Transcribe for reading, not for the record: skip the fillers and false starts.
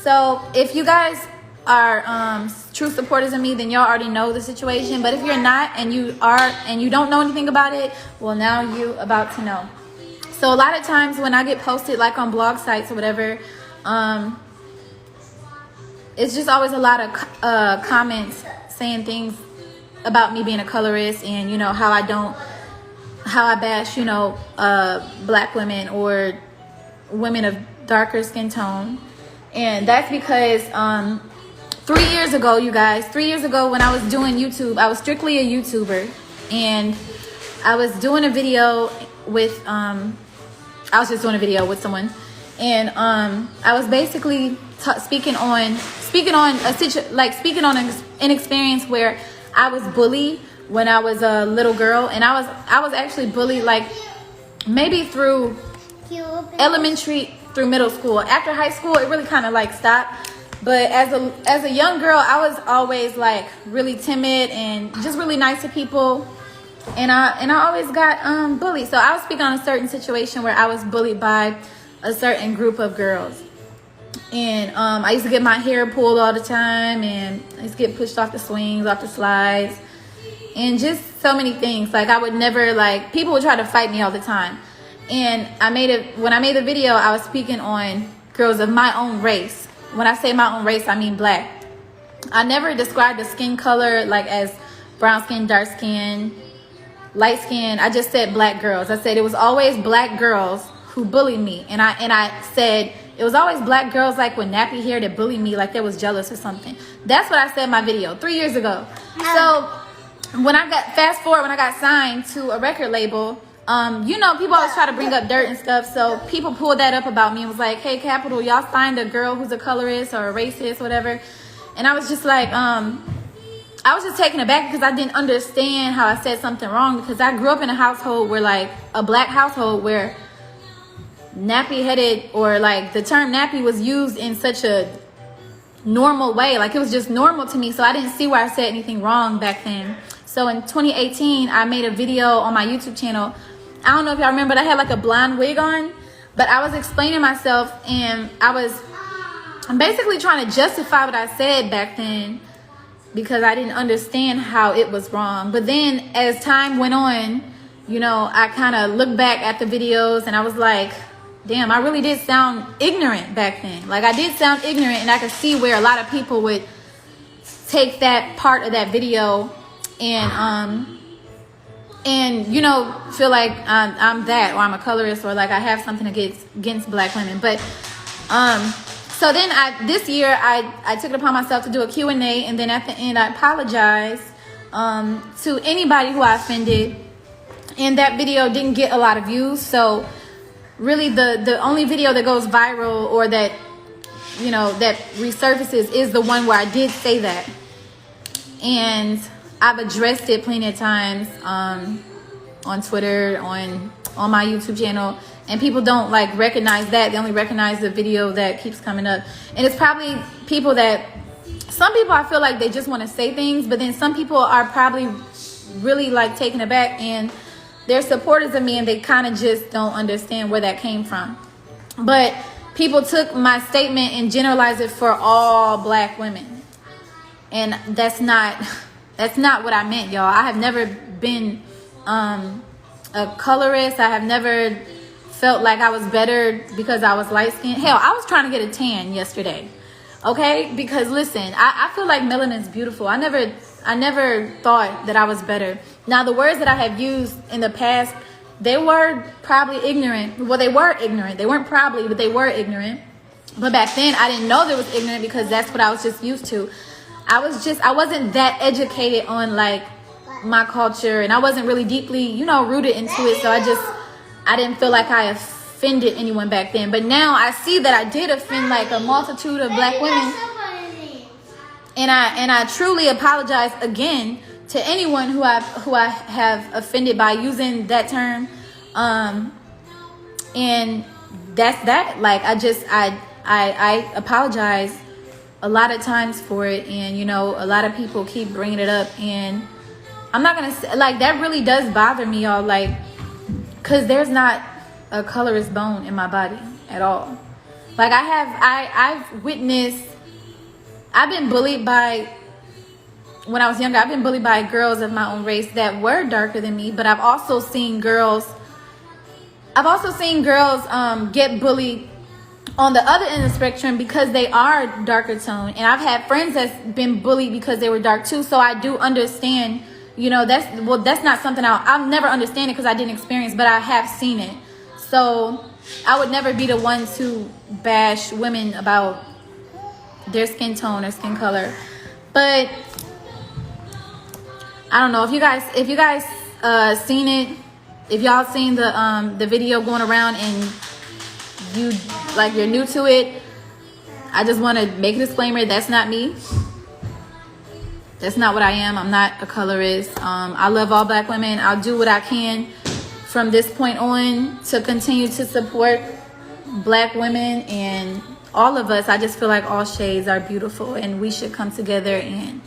So if you guys are true supporters of me, then y'all already know the situation. But if you're not, and you don't know anything about it, well, now you about to know. So a lot of times when I get posted like on blog sites or whatever, it's just always a lot of comments saying things about me being a colorist, and how I bash black women or women of darker skin tone. And that's because 3 years ago, you guys, 3 years ago when I was doing YouTube, I was strictly a YouTuber, and I was doing a video with I was just doing a video with someone, and I was basically speaking on an experience where I was bullied when I was a little girl, and I was actually bullied like maybe through elementary through middle school. After high school, it really kind of like stopped. But as a young girl, I was always like really timid and just really nice to people, and I always got bullied. So I was speaking on a certain situation where I was bullied by a certain group of girls, and I used to get my hair pulled all the time, and I used to get pushed off the swings, off the slides, and just so many things. Like I would never, like, people would try to fight me all the time. And when I made the video, I was speaking on girls of my own race. When I say my own race, I mean black. I never described the skin color like as brown skin, dark skin, light skin. I just said black girls. I said it was always black girls who bullied me. And I said it was always black girls like with nappy hair that bullied me, like they was jealous or something. That's what I said in my video 3 years ago. So when I got signed to a record label, people always try to bring up dirt and stuff. So people pulled that up about me and was like, hey, Capital, y'all signed a girl who's a colorist or a racist, whatever. And I was just like, I was just taken aback because I didn't understand how I said something wrong, because I grew up in a household where, like, a black household where nappy-headed, or like the term nappy, was used in such a normal way. Like, it was just normal to me. So I didn't see where I said anything wrong back then. So in 2018, I made a video on my YouTube channel. I don't know if y'all remember, but I had like a blonde wig on, but I was explaining myself, and I'm basically trying to justify what I said back then because I didn't understand how it was wrong. But then as time went on, I kind of looked back at the videos and I was like, damn, I really did sound ignorant back then. Like, I did sound ignorant, and I could see where a lot of people would take that part of that video and feel like I'm that, or I'm a colorist, or like I have something against black women. But so then this year I took it upon myself to do a Q&A, and then at the end I apologized to anybody who I offended, and that video didn't get a lot of views. So really the only video that goes viral, or that that resurfaces, is the one where I did say that. And I've addressed it plenty of times on Twitter, on my YouTube channel, and people don't like recognize that. They only recognize the video that keeps coming up. And it's probably some people I feel like they just want to say things, but then some people are probably really like taken aback, and they're supporters of me, and they kind of just don't understand where that came from. But people took my statement and generalized it for all black women, and that's not what I meant, y'all. I have never been a colorist. I have never felt like I was better because I was light skinned. Hell, I was trying to get a tan yesterday, okay? Because listen, I feel like melanin is beautiful. I never thought that I was better. Now, the words that I have used in the past, they were probably ignorant. Well, they were ignorant. They weren't probably, but they were ignorant. But back then, I didn't know they was ignorant because that's what I was just used to. I wasn't that educated on like my culture, and I wasn't really deeply, rooted into it. So I didn't feel like I offended anyone back then. But now I see that I did offend like a multitude of black women. And I truly apologize again to anyone who I have offended by using that term. And that's that. Like, I apologize a lot of times for it, and a lot of people keep bringing it up, and I'm not gonna say, like, that really does bother me, y'all, like, because there's not a colorist bone in my body at all. Like I've witnessed, I've been bullied by, when I was younger, I've been bullied by girls of my own race that were darker than me, but I've also seen girls get bullied on the other end of the spectrum because they are darker tone. And I've had friends that's been bullied because they were dark too. So I do understand, you know, that's not something I'll never understand it because I didn't experience, but I have seen it. So I would never be the one to bash women about their skin tone or skin color. But I don't know if you guys seen it, if y'all seen the video going around and you're new to it, I just want to make a disclaimer, that's not me. That's not what I am. I'm not a colorist. I love all black women. I'll do what I can from this point on to continue to support black women and all of us. I just feel like all shades are beautiful and we should come together and